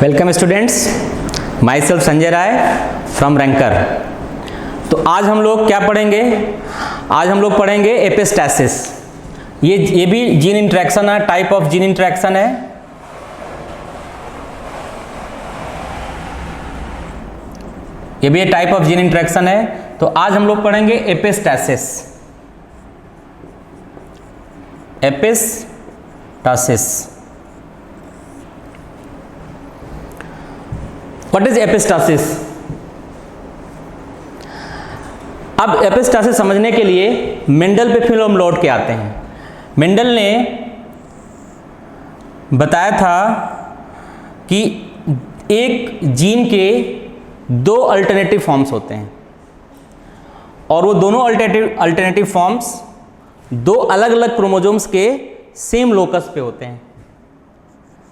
Welcome students, myself Sanjay Rai from Ranker. तो आज हम लोग क्या पढ़ेंगे? आज हम लोग पढ़ेंगे एपिस्टैसिस। ये भी जीन इंटरेक्शन है, टाइप ऑफ जीन इंटरेक्शन है। ये भी टाइप ऑफ जीन इंटरेक्शन है। तो आज हम लोग पढ़ेंगे एपिस्टैसिस। एपिस्टैसिस, व्हाट इज एपिस्टैसिस? अब एपिस्टैसिस समझने के लिए मेंडल पे फिर हम लौट के आते हैं। मेंडल ने बताया था कि एक जीन के दो अल्टरनेटिव फॉर्म्स होते हैं और वो दोनों अल्टरनेटिव फॉर्म्स दो अलग अलग क्रोमोसोम्स के सेम लोकस पे होते हैं।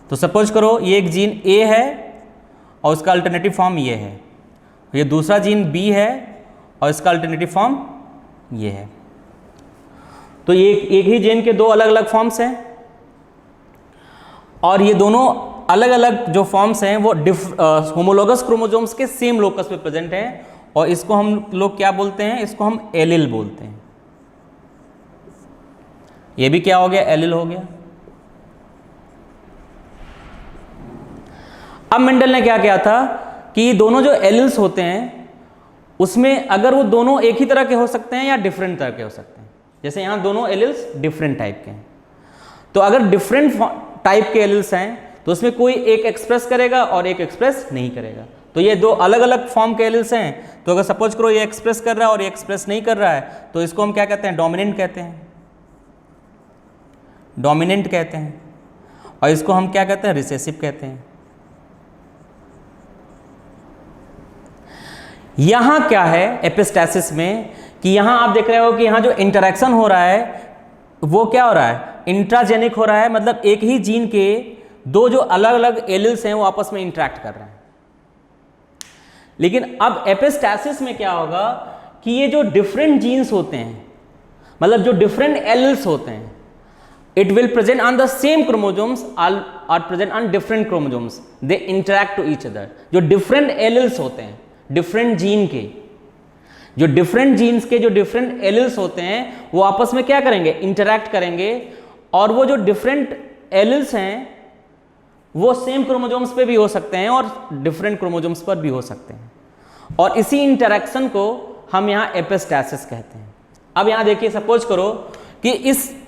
तो सपोज करो ये एक जीन ए है और उसका अल्टरनेटिव फॉर्म ये है, ये दूसरा जीन बी है और इसका अल्टरनेटिव फॉर्म ये है। तो ये एक ही जीन के दो अलग अलग फॉर्म्स हैं और ये दोनों अलग अलग जो फॉर्म्स हैं वो होमोलोगस क्रोमोसोम्स के सेम लोकस पे प्रेजेंट हैं और इसको हम लोग क्या बोलते हैं? इसको हम एलील बोलते हैं। ये भी क्या हो गया? एलील हो गया। अब मेंडल ने क्या किया था कि दोनों जो एलील्स होते हैं उसमें अगर वो दोनों एक ही तरह के हो सकते हैं या डिफरेंट तरह के हो सकते हैं। जैसे यहाँ दोनों एलील्स डिफरेंट टाइप के हैं, तो अगर डिफरेंट टाइप के एलील्स हैं तो उसमें कोई एक एक्सप्रेस करेगा और एक एक्सप्रेस नहीं करेगा। तो ये दो अलग अलग फॉर्म के एलील्स हैं। तो अगर सपोज करो ये एक्सप्रेस कर रहा है और ये एक्सप्रेस नहीं कर रहा है तो इसको हम क्या कहते हैं? डोमिनेंट कहते हैं। डोमिनेंट कहते हैं। और इसको हम क्या कहते हैं? रिसेसिव कहते हैं। यहां क्या है एपिस्टैसिस में कि यहां आप देख रहे हो कि यहां जो इंटरेक्शन हो रहा है वो क्या हो रहा है? इंट्राजेनिक हो रहा है। मतलब एक ही जीन के दो जो अलग अलग एलील्स हैं वो आपस में इंटरेक्ट कर रहे हैं। लेकिन अब एपिस्टैसिस में क्या होगा कि ये जो डिफरेंट जीन्स होते हैं, मतलब जो डिफरेंट एलील्स होते हैं, it will present on the same chromosomes are present on different chromosomes, they interact to each other। जो different alleles होते हैं different जीन के, जो different जीन्स के जो different alleles होते हैं वो आपस में क्या करेंगे? interact करेंगे। और वो जो different alleles हैं वो same chromosomes पे भी हो सकते हैं और different chromosomes पर भी हो सकते हैं और इसी interaction को हम यहाँ एपिस्टैसिस कहते हैं। अब यहाँ देखिए, सपोज करो कि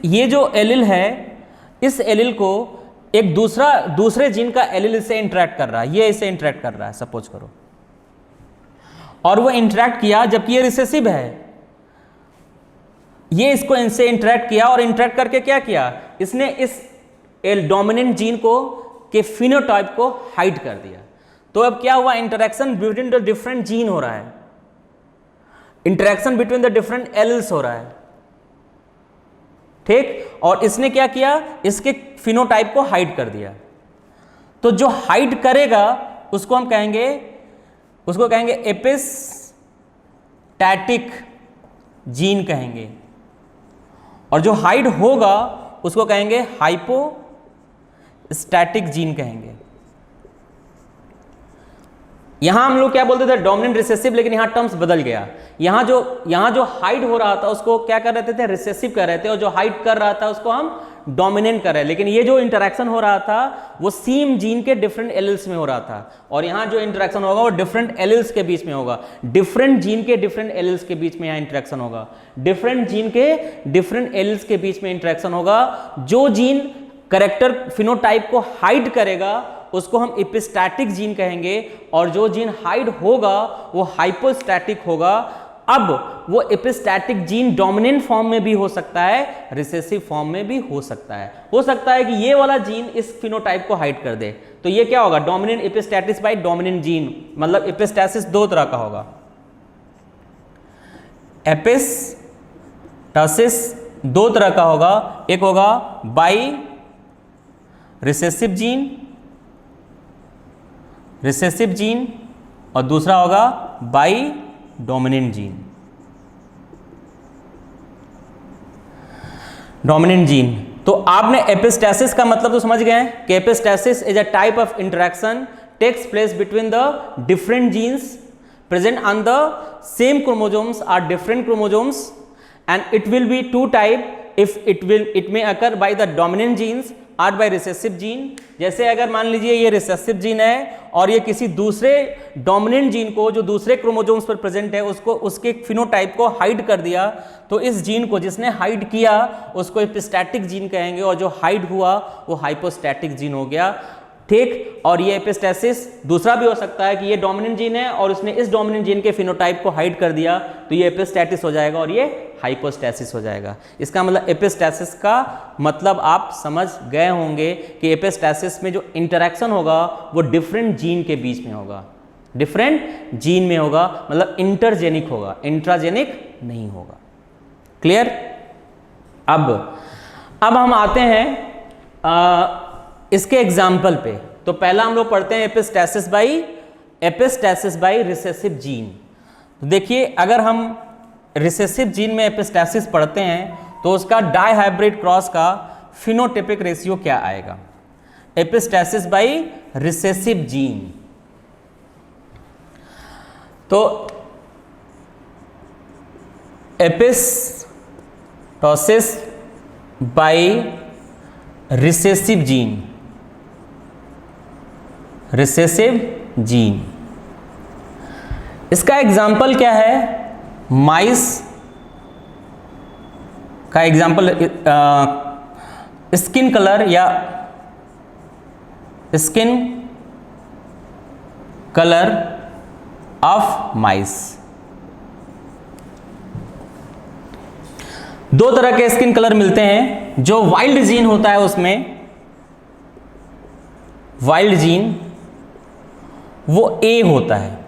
ये जो एलील है इस एलील को एक दूसरे जीन का एलील इससे इंटरेक्ट कर रहा है, ये इससे इंटरेक्ट कर रहा है सपोज करो, और वो इंटरेक्ट किया जबकि ये रिसेसिव है। ये इसको इनसे इंटरेक्ट किया और इंटरेक्ट करके क्या किया? इसने इस डोमिनेंट जीन को के फिनोटाइप को हाइड कर दिया। तो अब क्या हुआ? Interaction between the different gene हो रहा है, interaction between the different alleles हो रहा है, ठीक। और इसने क्या किया? इसके फिनोटाइप को हाइड कर दिया। तो जो हाइड करेगा उसको हम कहेंगे एपिस्टैटिक जीन कहेंगे, और जो हाइड होगा उसको कहेंगे हाइपोस्टैटिक जीन कहेंगे। यहां हम लोग क्या बोलते थे? डोमिनेंट रिसेसिव, लेकिन यहां टर्म्स बदल गया। यहां जो हाइड हो रहा था उसको क्या कर रहे थे? रिसेसिव कर रहे थे, और जो हाइड कर रहा था उसको हम डोमिनेंट कर रहे हैं। लेकिन ये जो इंटरेक्शन हो रहा था वो सेम जीन के डिफरेंट एलील्स में हो रहा था, और यहां जो इंटरेक्शन होगा वो डिफरेंट एलील्स के बीच में होगा। डिफरेंट जीन के डिफरेंट एलील्स के बीच में यहां इंटरेक्शन होगा, डिफरेंट जीन के डिफरेंट एलील्स के बीच में इंटरेक्शन होगा। जो जीन कैरेक्टर फिनोटाइप को हाइड करेगा उसको हम एपिस्टैटिक जीन कहेंगे, और जो जीन हाइड होगा वो हाइपोस्टैटिक होगा। अब वो एपिस्टैटिक जीन डोमिनेंट फॉर्म में भी हो सकता है, रिसेसिव फॉर्म में भी हो सकता है। हो सकता है कि ये वाला जीन इस फिनोटाइप को हाइड कर दे, तो ये क्या होगा? Dominant epistasis by dominant gene. मतलब एपिस्टैसिस दो तरह का होगा। एपिस्टैसिस दो तरह का होगा, एक होगा बाई रिसेसिव जीन और दूसरा होगा by dominant gene. Dominant gene तो आपने एपिस्टैसिस का मतलब तो समझ गए हैं कि epistasis is a type of interaction takes place between the different genes present on the same chromosomes are different chromosomes, and it will be two type if it may occur by the dominant genes or by recessive gene. जैसे अगर मान लीजिए ये recessive gene है और ये किसी दूसरे डोमिनेंट जीन को जो दूसरे क्रोमोसोम्स पर प्रेजेंट है उसको उसके फिनोटाइप को हाइड कर दिया, तो इस जीन को जिसने हाइड किया उसको एपिस्टैटिक जीन कहेंगे, और जो हाइड हुआ वो हाइपोस्टैटिक जीन हो गया, ठीक। और ये एपिस्टैसिस दूसरा भी हो सकता है कि ये डोमिनेंट जीन है और उसने इस डोमिनेंट जीन के फिनोटाइप को हाइड कर दिया, तो ये एपिस्टैटिस हो जाएगा और ये हाइपोस्टैसिस हो जाएगा। इसका मतलब एपिस्टैसिस का मतलब आप समझ गए होंगे कि एपिस्टैसिस में जो इंटरेक्शन होगा वो डिफरेंट जीन के बीच में होगा, डिफरेंट जीन में होगा, मतलब इंटरजेनिक होगा, इंट्राजेनिक नहीं होगा। क्लियर? अब हम आते हैं इसके एग्जाम्पल पे। तो पहला हम लोग पढ़ते हैं एपिस्टैसिस बाई रिसेसिव जीन। तो देखिए अगर हम रिसेसिव जीन में एपिस्टैसिस पढ़ते हैं तो उसका डाइहाइब्रिड क्रॉस का फिनोटाइपिक रेशियो क्या आएगा? एपिस्टैसिस बाई रिसेसिव जीन, तो एपिस्टोसिस बाई रिसेसिव जीन, इसका एग्जाम्पल क्या है? माइस का एग्जाम्पल स्किन कलर या स्किन कलर ऑफ माइस। दो तरह के स्किन कलर मिलते हैं। जो वाइल्ड जीन होता है उसमें वाइल्ड जीन वो ए होता है,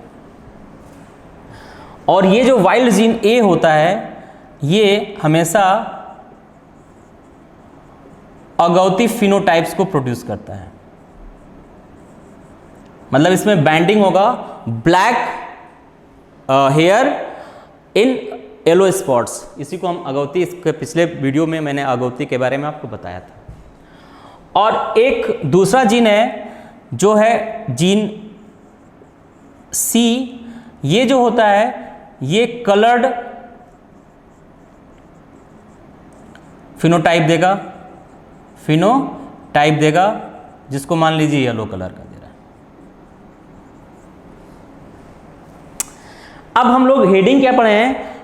और ये जो वाइल्ड जीन ए होता है ये हमेशा अगौती फिनोटाइप्स को प्रोड्यूस करता है। मतलब इसमें बैंडिंग होगा, black here in yellow spots, इसी को हम अगौती, इसके पिछले वीडियो में मैंने अगौती के बारे में आपको बताया था। और एक दूसरा जीन है जो है जीन सी, ये जो होता है ये कलर्ड फिनोटाइप देगा, जिसको मान लीजिए येलो कलर का दे रहा है। अब हम लोग हेडिंग क्या पढ़े हैं?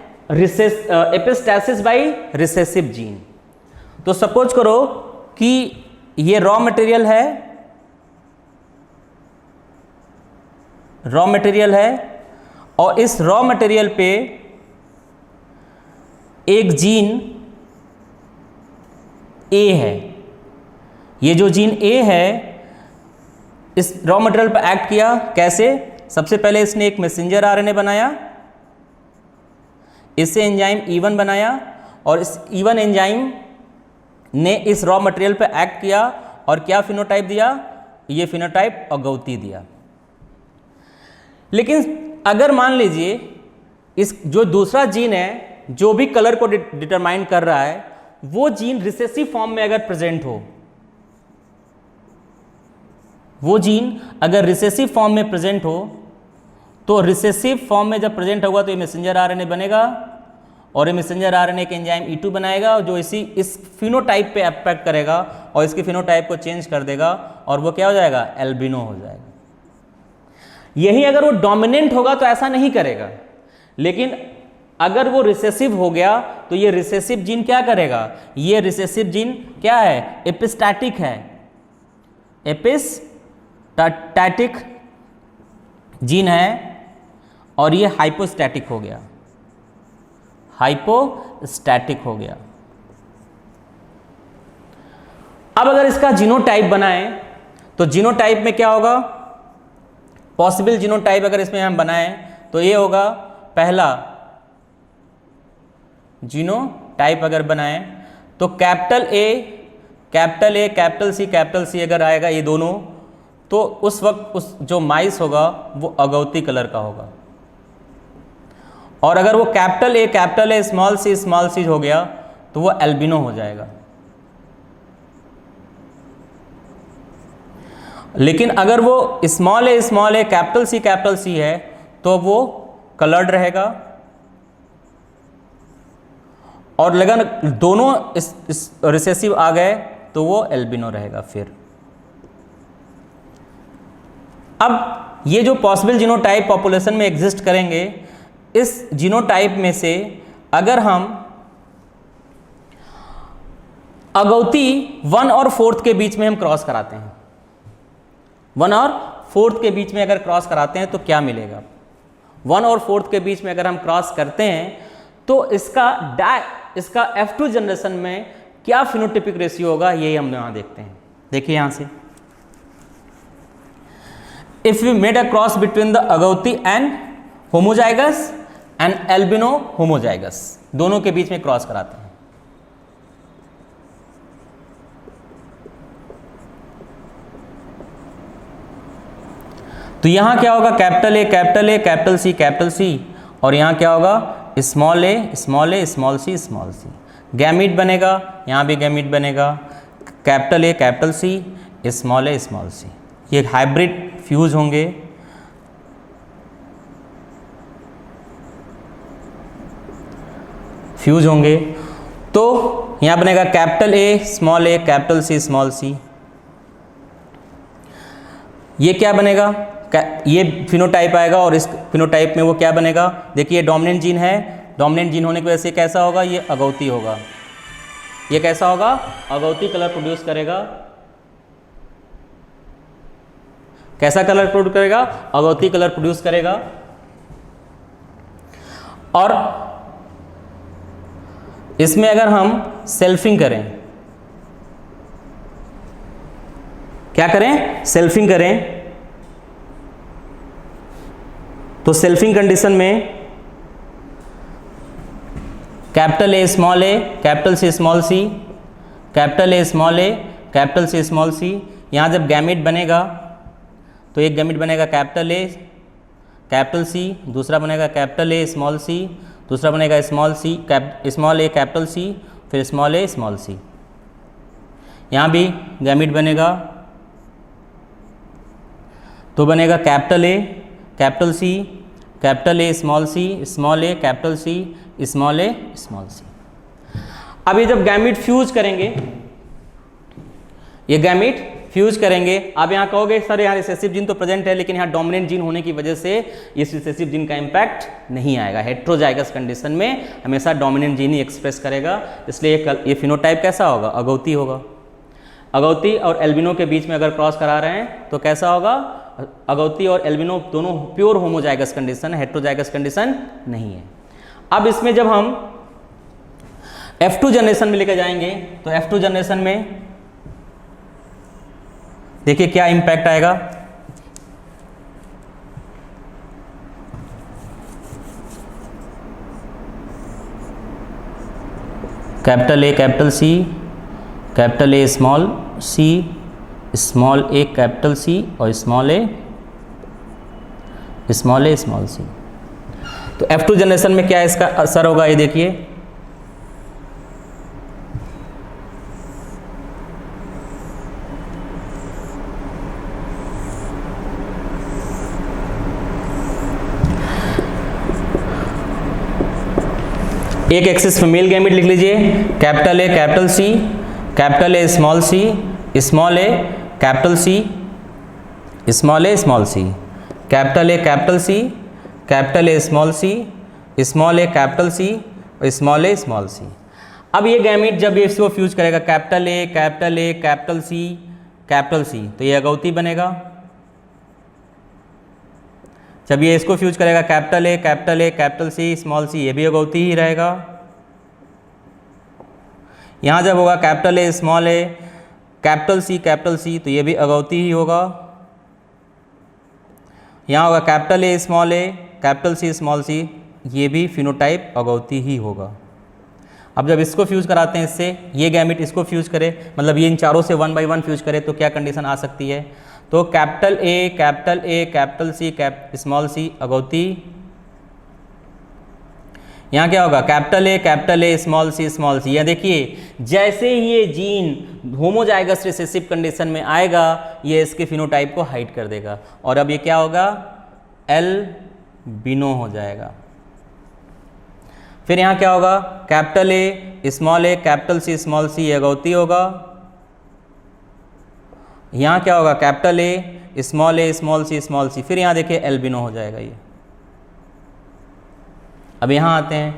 एपिस्टैसिस बाई रिसेसिव जीन। तो सपोज करो कि ये रॉ मटेरियल है और इस रॉ मटेरियल पे एक जीन ए है। ये जो जीन ए है इस रॉ मटेरियल पर एक्ट किया, कैसे? सबसे पहले इसने एक मैसेंजर आरएनए बनाया, इससे एंजाइम E1 बनाया, और इस E1 एंजाइम ने इस रॉ मटेरियल पर एक्ट किया और क्या फिनोटाइप दिया? ये फिनोटाइप अगौती दिया। लेकिन अगर मान लीजिए इस जो दूसरा जीन है जो भी कलर को डिटरमाइन कर रहा है वो जीन रिसेसिव फॉर्म में अगर प्रेजेंट हो, वो जीन अगर रिसेसिव फॉर्म में प्रेजेंट हो, तो रिसेसिव फॉर्म में जब प्रेजेंट होगा तो ये मैसेंजर आरएनए बनेगा और ये मैसेंजर आरएनए के एंजाइम E2 बनाएगा जो इस फिनोटाइप पे अफेक्ट करेगा और इसके फिनोटाइप को चेंज कर देगा और वो क्या हो जाएगा? एल्बिनो हो जाएगा। यही अगर वो डोमिनेंट होगा तो ऐसा नहीं करेगा, लेकिन अगर वो रिसेसिव हो गया तो ये रिसेसिव जीन क्या करेगा? ये रिसेसिव जीन क्या है? एपिस्टैटिक है, एपिस्टैटिक जीन है, और ये हाइपोस्टैटिक हो गया, हाइपोस्टैटिक हो गया। अब अगर इसका जीनोटाइप बनाएं तो जीनोटाइप में क्या होगा? पॉसिबल जीनोटाइप अगर इसमें हम बनाएं तो ये होगा, पहला जीनोटाइप अगर बनाएं तो कैपिटल ए, कैपिटल सी अगर आएगा ये दोनों, तो उस वक्त उस जो माइस होगा वो अगौती कलर का होगा। और अगर वो कैपिटल ए स्मॉल सी हो गया तो वो एल्बिनो हो जाएगा। लेकिन अगर वो स्मॉल ए कैपिटल सी है तो वो कलर्ड रहेगा, और लगन दोनों इस रिसेसिव आ गए तो वो एल्बिनो रहेगा। फिर अब ये जो पॉसिबल जीनोटाइप पॉपुलेशन में एग्जिस्ट करेंगे, इस जीनोटाइप में से अगर हम अगौती 1 और 4 के बीच में हम क्रॉस कराते हैं, 1 और 4 के बीच में अगर क्रॉस कराते हैं तो क्या मिलेगा? 1 और 4 के बीच में अगर हम क्रॉस करते हैं तो इसका F2 जनरेशन में क्या फिनोटिपिक रेशियो होगा, यही हम यहाँ देखते हैं। देखिए यहाँ से, if we made a cross between the agouti and homozygous and albino homozygous, दोनों के बीच में क्रॉस कराते हैं, तो यहां क्या होगा? कैपिटल ए कैपिटल सी, और यहां क्या होगा? Small A small C. Gamete बनेगा, यहां भी गैमीट बनेगा, कैपिटल ए स्मॉल सी। ये हाइब्रिड फ्यूज होंगे। तो यहां बनेगा कैपिटल ए कैपिटल सी। ये क्या बनेगा? ये फिनोटाइप आएगा, और इस फिनोटाइप में वो क्या बनेगा? देखिए डोमिनेंट जीन है, डोमिनेंट जीन होने की वजह से कैसा होगा? ये अगौती होगा। ये कैसा होगा? अगौती कलर प्रोड्यूस करेगा। कैसा कलर प्रोड्यूस करेगा? अगौती कलर प्रोड्यूस करेगा। और इसमें अगर हम सेल्फिंग करें, क्या करें? सेल्फिंग करें, तो सेल्फिंग कंडीशन में capital A capital C small C, capital A capital C. यहाँ जब गैमीट बनेगा तो एक गैमीट बनेगा कैपिटल ए कैपिटल सी, दूसरा बनेगा कैपिटल ए स्मॉल सी, दूसरा बनेगा स्मॉल ए कैपिटल सी, फिर स्मॉल ए स्मॉल सी। यहाँ भी गैमीट बनेगा तो बनेगा capital A capital C, capital A small A capital C, small A small C. अब ये जब गैमीट फ्यूज करेंगे, ये गैमीट फ्यूज करेंगे, आप यहाँ कहोगे सर यहाँ रिसेसिव जीन तो प्रेजेंट है, लेकिन यहाँ डोमिनेंट जीन होने की वजह से इस रिसेसिव जीन का इम्पैक्ट नहीं आएगा। हेट्रोजाइगस कंडीशन में हमेशा डोमिनेंट जीन ही एक्सप्रेस करेगा, इसलिए ये फिनोटाइप कैसा होगा? अगौती होगा। अगौती और एल्बिनो के बीच में अगर क्रॉस करा रहे हैं तो कैसा होगा? अगौती और एल्बिनो दोनों प्योर होमोजाइगस कंडीशन है, हेट्रोजाइगस कंडीशन नहीं है। अब इसमें जब हम F2 जनरेशन में लेकर जाएंगे तो F2 जनरेशन में देखिए क्या इंपैक्ट आएगा। Capital A capital C, capital A small C, small A capital C और स्मॉल ए स्मॉल सी। तो F2 जनरेशन में क्या इसका असर होगा, ये देखिए। एक एक्सिस फीमेल गैमीट लिख लीजिए, capital A capital C, capital A small C, small A capital C, small A small C, capital A capital C, capital A small C, small A capital C और small A small C. अब ये gamete जब ये इसको fuse करेगा capital A capital सी, तो ये अगौती बनेगा। जब ये इसको फ्यूज करेगा capital A capital C small C, ये भी अगौती ही रहेगा। यहाँ जब होगा कैपिटल ए कैपिटल सी तो ये भी अगौती ही होगा। यहाँ होगा capital A capital C small C, ये भी फिनोटाइप अगौती ही होगा। अब जब इसको फ्यूज कराते हैं इससे, ये गैमीट इसको फ्यूज करे, मतलब ये इन चारों से 1 by 1 फ्यूज करे, तो क्या कंडीशन आ सकती है? तो capital A capital C small C agouti, यहाँ क्या होगा, कैपिटल ए स्मॉल सी, यह देखिए जैसे ही ये जीन होमोजाइगस रिसेसिव कंडीशन में आएगा ये इसके फिनोटाइप को हाइड कर देगा और अब ये क्या होगा, एल्बिनो हो जाएगा। फिर यहाँ क्या होगा, capital A capital C small C, ये अगौती होगा। यहाँ क्या होगा, कैपिटल ए स्मॉल सी, फिर यहाँ देखिए एल्बिनो हो जाएगा ये। अब यहाँ आते हैं,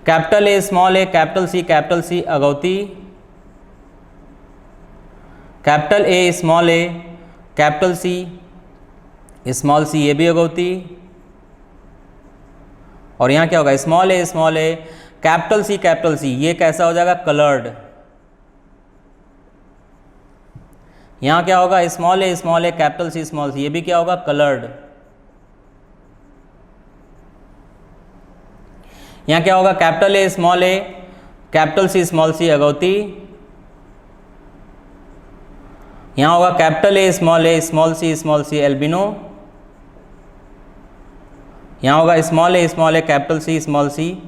capital A capital C agouti, capital A capital C small C, ये भी अगौती। और यहाँ क्या होगा, स्मॉल ए कैपिटल सी, ये कैसा हो जाएगा, कलर्ड। यहाँ क्या होगा, small A capital C small C, ये भी क्या होगा, कलर्ड। यहाँ क्या होगा, capital A capital C small C agouti. यहाँ होगा capital A small C albino. यहाँ होगा small A capital C small C,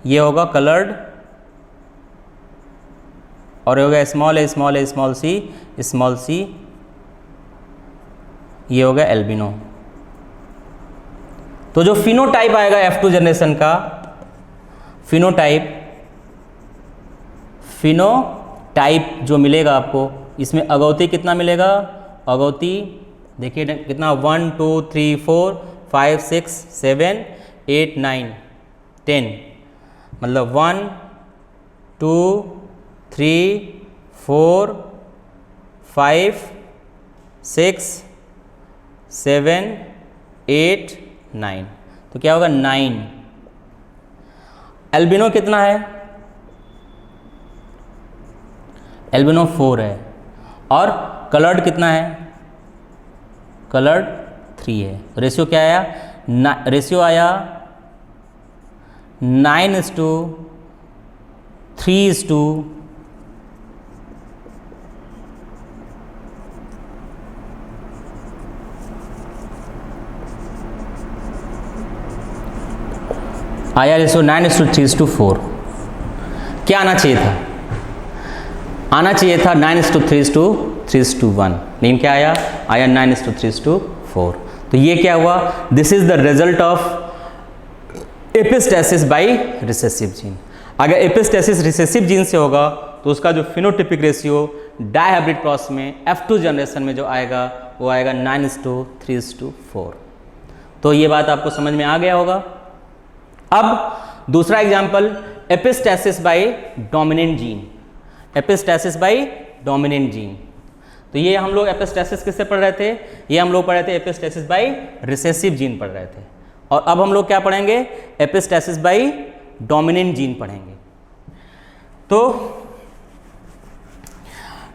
ये होगा कलर्ड। और ये होगा स्मॉल ए स्मॉल सी, ये होगा एल्बिनो। तो जो फिनोटाइप आएगा F2 जनरेशन का, फिनोटाइप जो मिलेगा आपको, इसमें अगौती कितना मिलेगा, अगौती देखिए कितना 1 2 3 4 5 6 7 8 9 10, मतलब 1 2 3 4 5 6 7 8 9, तो क्या होगा 9। एल्बिनो कितना है, एल्बिनो 4 है। और कलर्ड कितना है, कलर्ड 3 है। रेशियो क्या आया, रेशियो आया 9:3:, आया रेशियो 9:3:4। क्या आना चाहिए था, आना चाहिए था 9:3:1, लेकिन क्या आया, 9:3:4। तो ये क्या हुआ, this is the result of epistasis by recessive gene. अगर एपिस्टेसिस रिसेसिव जीन से होगा तो उसका जो फिनोटिपिक रेशियो डायहाइब्रिड क्रॉस में F2 जनरेशन में जो आएगा वो आएगा 9:3:4। तो ये बात आपको समझ में आ गया होगा। अब दूसरा example, epistasis by dominant gene, epistasis by dominant gene. तो ये हम लोग एपिस्टेसिस किससे पढ़ रहे थे, ये हम लोग पढ़ रहे थे एपिस्टेसिस बाय रिसेसिव जीन पढ़ रहे थे। और अब हम लोग क्या पढ़ेंगे, एपिस्टेसिस बाय डोमिनेंट जीन पढ़ेंगे। तो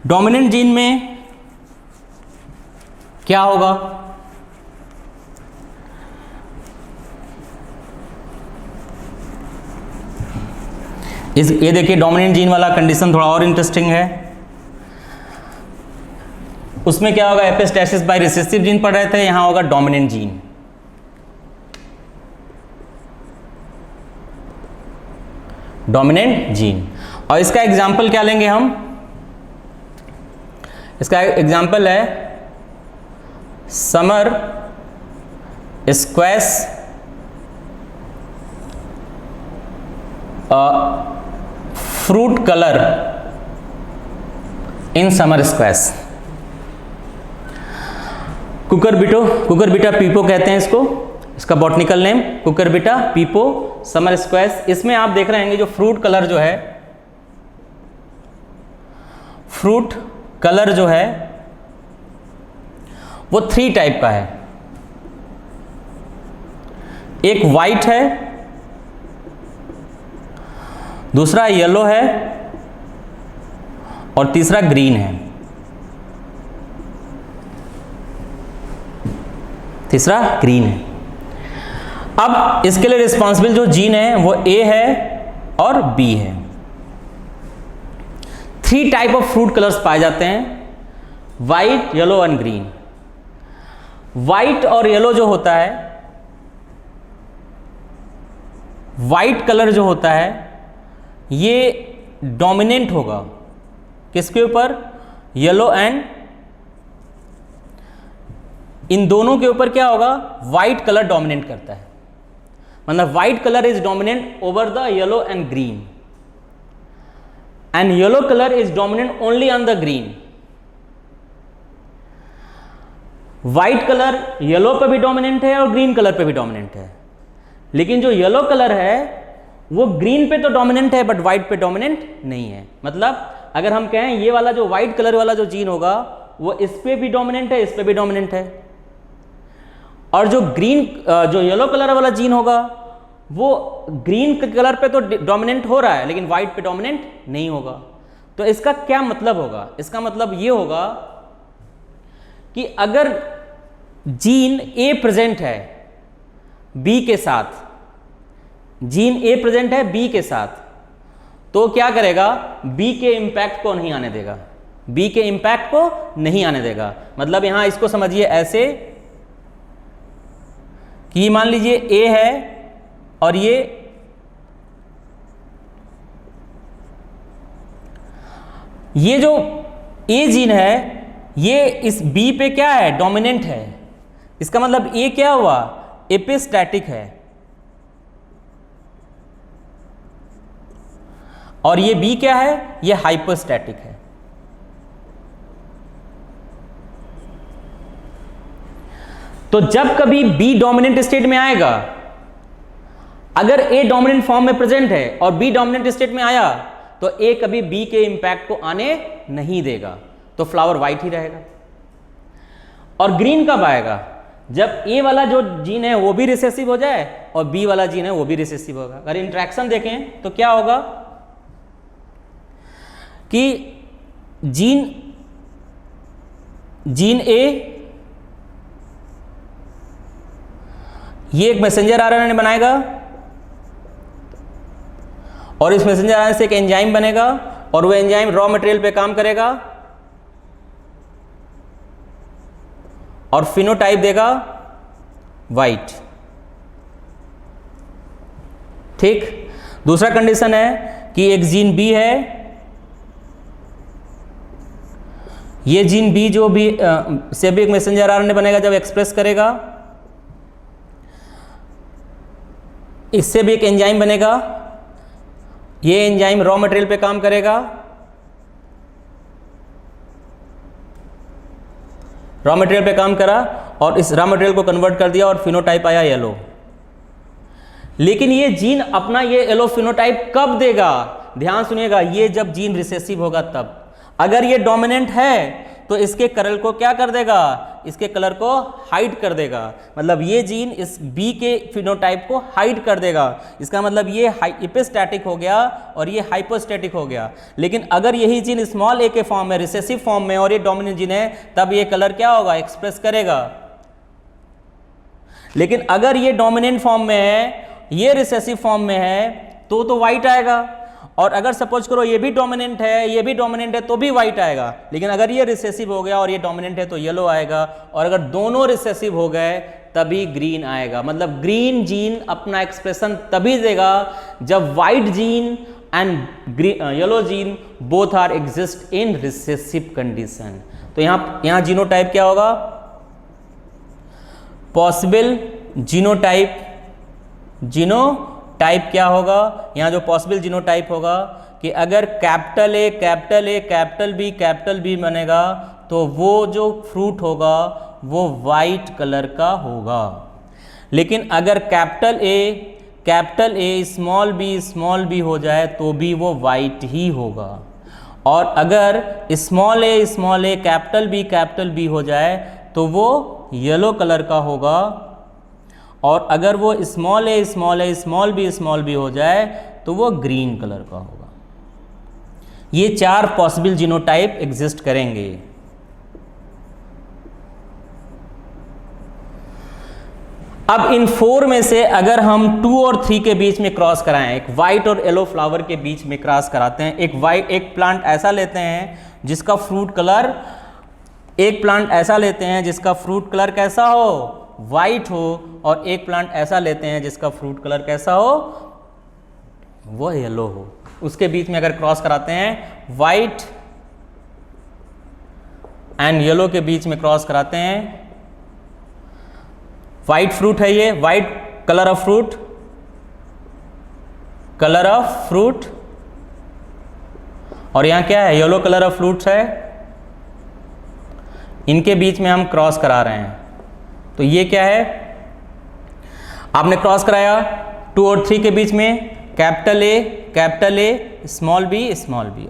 डोमिनेंट जीन में क्या होगा, ये देखिए डोमिनेंट जीन वाला कंडीशन थोड़ा और इंटरेस्टिंग है। उसमें क्या होगा, एपिस्टेसिस बाय रिसेसिव जीन पढ़ रहे थे, यहां होगा डोमिनेंट जीन। डोमिनेंट जीन, और इसका एग्जाम्पल क्या लेंगे हम, इसका एग्जाम्पल है summer squash fruit colour in summer squash. Cucurbita pepo कहते हैं इसको, इसका botanical name Cucurbita pepo summer squash. इसमें आप देख रहे हैं जो फ्रूट कलर जो है, फ्रूट कलर जो है वो 3 टाइप का है। एक वाइट है, दूसरा येलो है और तीसरा ग्रीन है। तीसरा ग्रीन है। अब इसके लिए रिस्पॉन्सिबल जो जीन है वो ए है और बी है। 3 टाइप ऑफ फ्रूट कलर्स पाए जाते हैं, white, yellow and green. White और येलो जो होता है वाइट कलर जो होता है ये डोमिनेंट होगा किसके ऊपर, येलो एंड, इन दोनों के ऊपर क्या होगा, वाइट कलर डोमिनेट करता है, मतलब white colour is dominant over the yellow and green, and yellow colour is dominant only on the green. White colour yellow पे भी डोमिनेंट है और ग्रीन कलर पे भी डोमिनेंट है, लेकिन जो येलो कलर है वो ग्रीन पे तो डोमिनेंट है बट वाइट पे डोमिनेंट नहीं है। मतलब अगर हम कहें ये वाला जो वाइट कलर वाला जो जीन होगा वो इस पे भी डोमिनेंट है, इस पे भी डोमिनेंट है, और जो जो येलो कलर वाला जीन होगा वो ग्रीन कलर पे तो डोमिनेंट हो रहा है लेकिन वाइट पे डोमिनेंट नहीं होगा। तो इसका क्या मतलब होगा, इसका मतलब ये होगा कि अगर जीन ए प्रेजेंट है बी के साथ, जीन ए प्रेजेंट है बी के साथ, तो क्या करेगा, बी के इंपैक्ट को नहीं आने देगा, बी के इंपैक्ट को नहीं आने देगा। मतलब यहां इसको समझिए ऐसे कि मान लीजिए ए है और ये जो ए जीन है ये इस बी पे क्या है, डोमिनेंट है, इसका मतलब ए क्या हुआ, एपिस्टैटिक है, और ये बी क्या है, ये हाइपोस्टैटिक है। तो जब कभी बी डोमिनेंट स्टेट में आएगा, अगर ए डोमिनेंट फॉर्म में प्रेजेंट है और बी डोमिनेंट स्टेट में आया तो ए कभी बी के इंपैक्ट को आने नहीं देगा, तो फ्लावर वाइट ही रहेगा। और ग्रीन कब आएगा, जब ए वाला जो जीन है वो भी रिसेसिव हो जाए और बी वाला जीन है वो भी रिसेसिव होगा। अगर इंट्रैक्शन देखें तो क्या होगा कि जीन ए ये एक मैसेंजर आरएनए बनाएगा और इस मैसेंजर आरएनए से एक एंजाइम बनेगा और वो एंजाइम रॉ मटेरियल पे काम करेगा और फिनोटाइप देगा वाइट। ठीक, दूसरा कंडीशन है कि एक जीन बी है, ये जीन बी जो भी से भी एक मैसेंजर आरएनए बनेगा, जब एक्सप्रेस करेगा इससे भी एक एंजाइम बनेगा, ये एंजाइम रॉ मटेरियल पे काम करेगा, रॉ मटेरियल पे काम करा और इस रॉ मटेरियल को कन्वर्ट कर दिया और फिनोटाइप आया येलो। लेकिन ये जीन अपना ये येलो फिनोटाइप कब देगा, ध्यान सुनिएगा, ये जब जीन रिसेसिव होगा तब। अगर ये डोमिनेंट है तो इसके कलर को क्या कर देगा, इसके कलर को हाइड कर देगा, मतलब ये जीन इस बी के फिनोटाइप को हाइड कर देगा। इसका मतलब ये एपिस्टैटिक हो गया और ये हाइपोस्टैटिक हो गया। लेकिन अगर यही जीन स्मॉल ए के फॉर्म में, रिसेसिव फॉर्म में, और ये डोमिनेंट जीन है, तब ये कलर क्या होगा, एक्सप्रेस करेगा। लेकिन अगर ये डोमिनेंट फॉर्म में है, ये रिसेसिव फॉर्म में है, तो वाइट आएगा। और अगर सपोज करो ये भी डोमिनेंट है, ये भी डोमिनेंट है, तो भी वाइट आएगा। लेकिन अगर ये रिसेसिव हो गया और ये डोमिनेंट है तो येलो आएगा, और अगर दोनों रिसेसिव हो गए तभी ग्रीन आएगा। मतलब ग्रीन जीन अपना एक्सप्रेशन तभी देगा जब white gene and yellow gene both are exist in recessive condition. तो यहां जीनोटाइप क्या होगा, पॉसिबल जीनोटाइप क्या होगा, यहां जो पॉसिबल जीनोटाइप होगा कि अगर कैपिटल ए कैपिटल बी बनेगा तो वो जो फ्रूट होगा वो वाइट कलर का होगा। लेकिन अगर कैपिटल ए स्मॉल बी हो जाए तो भी वो वाइट ही होगा। और अगर स्मॉल ए कैपिटल बी हो जाए तो वो येलो कलर का होगा। और अगर वो स्मॉल बी हो जाए तो वो ग्रीन कलर का होगा। ये 4 पॉसिबल जीनोटाइप एग्जिस्ट करेंगे। अब इन 4 में से अगर हम 2 और 3 के बीच में क्रॉस कराएं, एक वाइट और येलो फ्लावर के बीच में क्रॉस कराते हैं, एक प्लांट ऐसा लेते हैं जिसका फ्रूट कलर, कैसा हो, वाइट हो, और एक प्लांट ऐसा लेते हैं जिसका फ्रूट कलर कैसा हो, वो येलो हो, उसके बीच में अगर क्रॉस कराते हैं, वाइट एंड येलो के बीच में क्रॉस कराते हैं, वाइट फ्रूट है ये, white colour of fruit, colour of fruit, और यहां क्या है, येलो कलर ऑफ फ्रूट्स है, इनके बीच में हम क्रॉस करा रहे हैं। तो ये क्या है, आपने क्रॉस कराया 2 और 3 के बीच में, कैपिटल ए स्मॉल बी,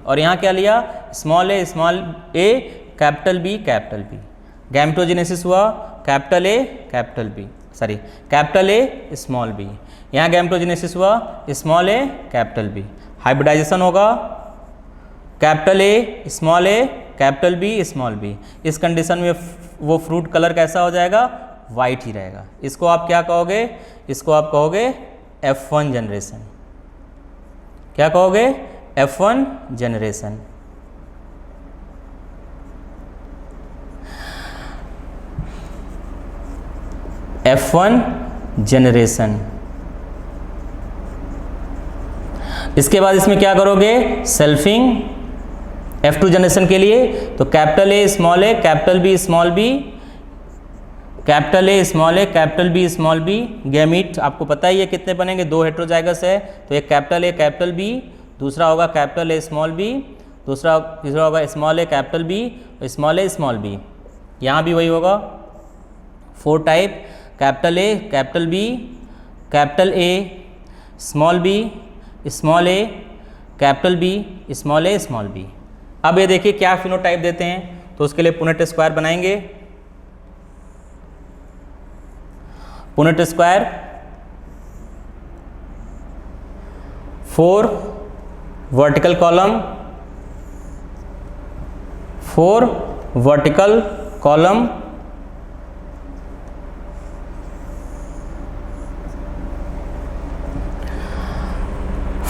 और यहाँ क्या लिया, small A capital B, gametogenesis हुआ कैपिटल ए स्मॉल बी, यहाँ गैमेटोजेनेसिस हुआ small A capital B, hybridisation होगा कैपिटल बी स्मॉल बी। इस कंडीशन में वो फ्रूट कलर कैसा हो जाएगा, वाइट ही रहेगा। इसको आप क्या कहोगे, इसको आप कहोगे F1 जनरेशन। क्या कहोगे, F1 जनरेशन। F1 generation. इसके बाद इसमें क्या करोगे, सेल्फिंग F2 जनरेशन के लिए, तो capital A capital B small B, capital A capital B small B. Gamete आपको पता ही है कितने बनेंगे, 2 हेट्रोजाइगस है, तो एक कैपिटल ए कैपिटल बी, दूसरा होगा कैपिटल ए स्मॉल बी, तीसरा होगा small A capital B, small A small B. यहाँ भी वही होगा, 4 type, capital A capital B, capital A small B, small A capital B, small A small B. अब ये देखिए क्या फिनोटाइप देते हैं, तो उसके लिए पुनेट स्क्वायर बनाएंगे। Punnett square 4 vertical column, 4 vertical column,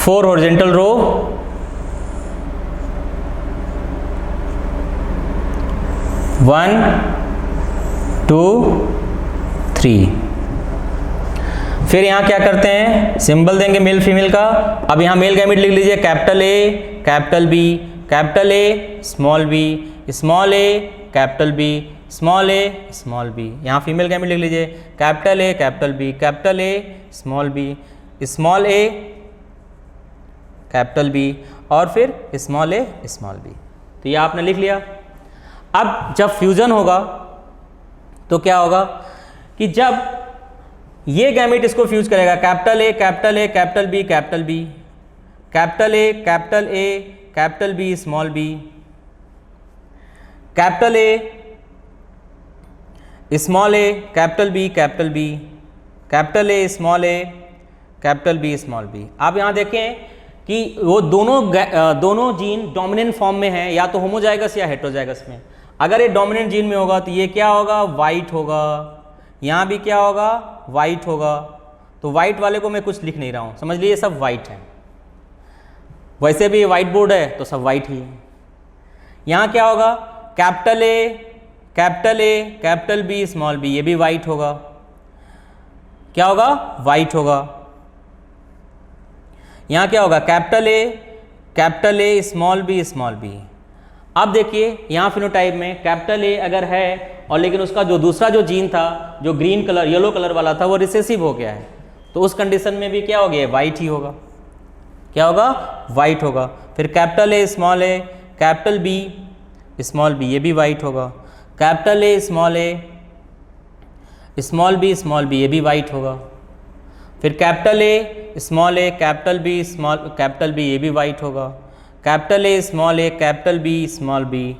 4 horizontal row, 1 2 3। फिर यहाँ क्या करते हैं, सिंबल देंगे मेल फीमेल का। अब यहाँ मेल गैमेट लिख लीजिए, capital A capital B, capital A small B, small A capital B, small A small B. यहाँ फीमेल गैमेट लिख लीजिए, capital A capital B, capital A small B, small A capital B, और फिर small A small B. तो ये आपने लिख लिया। अब जब फ्यूजन होगा तो क्या होगा कि जब ये गैमेट इसको फ्यूज करेगा, capital A capital A capital B capital B, capital A capital A capital B small B, capital A small A capital B capital B, capital A small A capital B small B. आप यहाँ देखें कि वो दोनों gene dominant form में है, या तो होमोजाइगस या हेट्रोजाइगस में। अगर ये डोमिनेंट जीन में होगा तो ये क्या होगा, वाइट होगा, यहाँ भी क्या होगा, वाइट होगा। तो वाइट वाले को मैं कुछ लिख नहीं रहा हूँ, समझ लीजिए सब वाइट है। वैसे भी वाइट बोर्ड है तो सब वाइट ही है। यहाँ क्या होगा, capital A capital B small B, ये भी वाइट होगा। क्या होगा, वाइट होगा। यहाँ क्या होगा, capital A small B small B. अब देखिए यहाँ फिनोटाइप में कैपिटल ए अगर है और लेकिन उसका जो दूसरा जो जीन था, जो ग्रीन कलर येलो कलर वाला था, वो रिसेसिव हो गया है, तो उस कंडीशन में भी क्या हो गया, वाइट ही होगा। क्या होगा, वाइट होगा। फिर capital A capital B small B, ये भी वाइट होगा। कैपिटल ए स्मॉल बी, ये भी वाइट होगा। फिर कैपिटल ए कैपिटल बी, ये भी वाइट होगा। कैपिटल ए कैपिटल बी,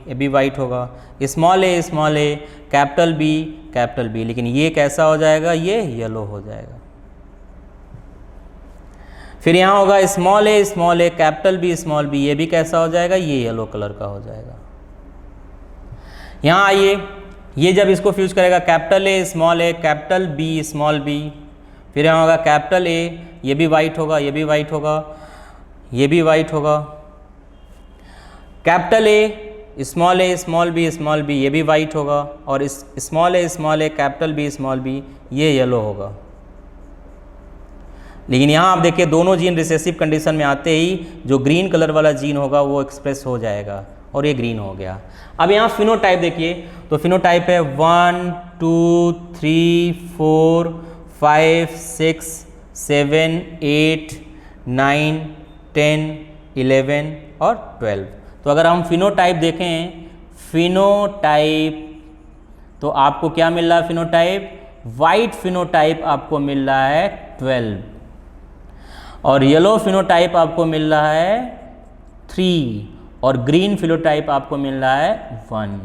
ये भी वाइट होगा। स्मॉल ए कैपिटल बी, लेकिन ये कैसा हो जाएगा, ये येलो हो जाएगा। फिर यहाँ होगा स्मॉल ए कैपिटल बी, ये भी कैसा हो जाएगा, ये येलो कलर का हो जाएगा। यहाँ आइए, ये जब इसको फ्यूज करेगा कैपिटल ए कैपिटल बी, फिर यहाँ होगा कैपिटल ए, ये भी वाइट होगा, ये भी वाइट होगा, ये भी वाइट होगा। कैपिटल ए स्मॉल बी, ये भी वाइट होगा, और इस स्मॉल ए कैपिटल बी, ये येलो होगा। लेकिन यहाँ आप देखिए दोनों जीन रिसेसिव कंडीशन में आते ही जो ग्रीन कलर वाला जीन होगा वो एक्सप्रेस हो जाएगा और ये ग्रीन हो गया। अब यहाँ फिनोटाइप देखिए, तो फिनोटाइप है 1 2 3 4 5 6 7 8 9 10 11 और 12। तो अगर हम फिनोटाइप देखें, फिनोटाइप तो आपको क्या मिल रहा है? फिनोटाइप वाइट फिनोटाइप आपको मिल रहा है 12 और येलो फिनोटाइप आपको मिल रहा है 3 और ग्रीन फिनोटाइप आपको मिल रहा है 1।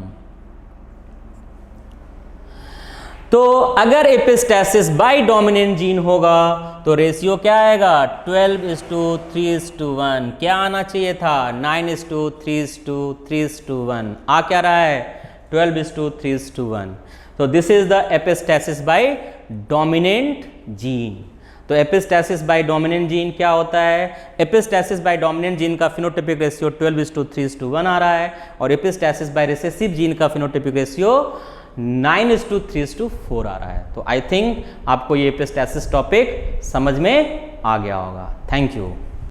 तो अगर एपिस्टैसिस बाय डोमिनेंट जीन होगा तो रेशियो क्या आएगा? 12:3:1। क्या आना चाहिए था? 9:3:3:1। आ क्या रहा है? 12:3:1। तो this is the epistasis by dominant gene. तो एपिस्टैसिस बाय डोमिनेंट जीन क्या होता है? एपिस्टैसिस बाय डोमिनेंट जीन का फिनोटाइपिक रेशियो 12:3:1 आ रहा है और एपिस्टैसिस बाय रिसेसिव जीन का फिनोटाइपिक रेशियो 9:3:4 आ रहा है। तो आई थिंक आपको ये एपिस्टैसिस टॉपिक समझ में आ गया होगा। Thank you.